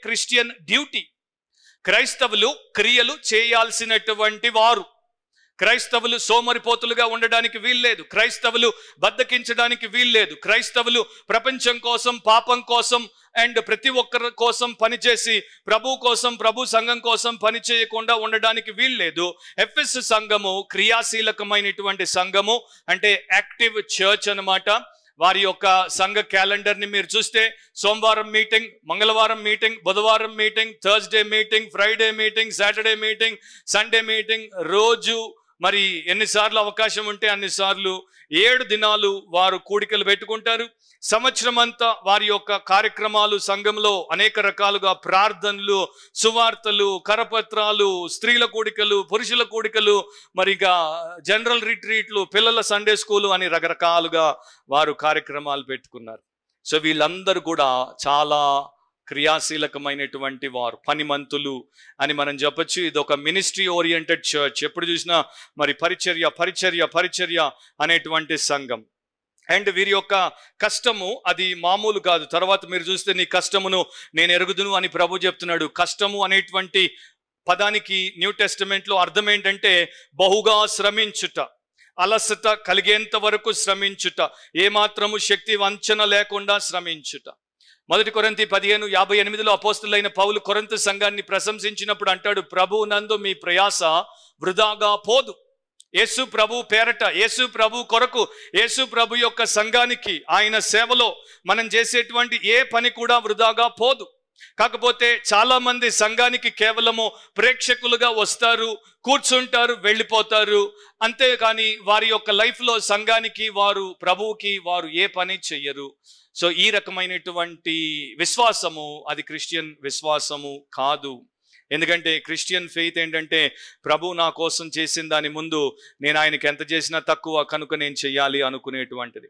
Christian duty. క్రైస్తవులు క్రియలు చేయాల్సినటువంటి వారు. క్రైస్తవులు సోమరిపోతులుగా ఉండడానికి వీల్లేదు. క్రైస్తవులు బద్దకించడానికి వీల్లేదు. క్రైస్తవులు ప్రపంచం కోసం, పాపం కోసం అండ్ ప్రతి ఒక్కరి కోసం పనిచేసి ప్రభు కోసం, ప్రభు సంఘం కోసం పని చేయకుండా ఉండడానికి వీల్లేదు. ఎఫెస్ సంఘము క్రియాశీలకమైనటువంటి సంఘము, అంటే యాక్టివ్ చర్చ్ అన్నమాట. వారి యొక్క సంఘ క్యాలెండర్ని మీరు చూస్తే సోమవారం మీటింగ్, మంగళవారం మీటింగ్, బుధవారం meeting, Thursday meeting, Friday meeting, Saturday meeting, Sunday meeting, రోజు మరి ఎన్నిసార్లు అవకాశం ఉంటే అన్నిసార్లు 7 దినాలు వారు కూడికలు పెట్టుకుంటారు. సంవత్సరం అంతా వారి యొక్క కార్యక్రమాలు, సంఘంలో అనేక రకాలుగా ప్రార్థనలు, సువార్తలు, కరపత్రాలు, స్త్రీల కూడికలు, పురుషుల కూడికలు, మరిగా జనరల్ రిట్రీట్లు, పిల్లల సండే స్కూలు అని రకరకాలుగా వారు కార్యక్రమాలు పెట్టుకున్నారు. సో వీళ్ళందరూ కూడా చాలా క్రియాశీలకమైనటువంటి వారు, పనిమంతులు అని మనం చెప్పొచ్చు. ఇది ఒక మినిస్ట్రీ ఓరియంటెడ్ చర్చ్. ఎప్పుడు చూసినా మరి పరిచర్య పరిచర్య పరిచర్య అనేటువంటి సంఘం. అండ్ వీరి యొక్క కష్టము అది మామూలు కాదు. తర్వాత మీరు చూస్తే నీ కష్టమును నేను ఎరుగుదును అని ప్రభు చెప్తున్నాడు. కష్టము అనేటువంటి పదానికి న్యూ టెస్టమెంట్లో అర్థం ఏంటంటే బహుగా శ్రమించుట, అలసట కలిగేంత వరకు శ్రమించుట, ఏమాత్రము శక్తి వంచన లేకుండా శ్రమించుట. 1 కొరింథీ 15:58 అపోస్తులైన పౌలు కొరింథు సంఘాన్ని ప్రశంసించినప్పుడు అంటాడు, ప్రభు నందు మీ ప్రయాస వృధాగా పోదు. యేసు ప్రభు పేరట, యేసు ప్రభు కొరకు, యేసు ప్రభు యొక్క సంఘానికి, ఆయన సేవలో మనం చేసేటువంటి ఏ పని కూడా వృధాగా పోదు. కాకపోతే చాలా మంది సంఘానికి కేవలము ప్రేక్షకులుగా వస్తారు, కూర్చుంటారు, వెళ్ళిపోతారు. అంతేకాని వారి యొక్క లైఫ్లో సంఘానికి వారు, ప్రభువుకి వారు ఏ పని చెయ్యరు. సో ఈ రకమైనటువంటి విశ్వాసము అది క్రిస్టియన్ విశ్వాసము కాదు. ఎందుకంటే క్రిస్టియన్ ఫెయిత్ ఏంటంటే ప్రభు నా కోసం చేసిన దాని ముందు నేను ఆయనకి ఎంత చేసినా తక్కువ కనుక నేను చెయ్యాలి అనుకునేటువంటిది.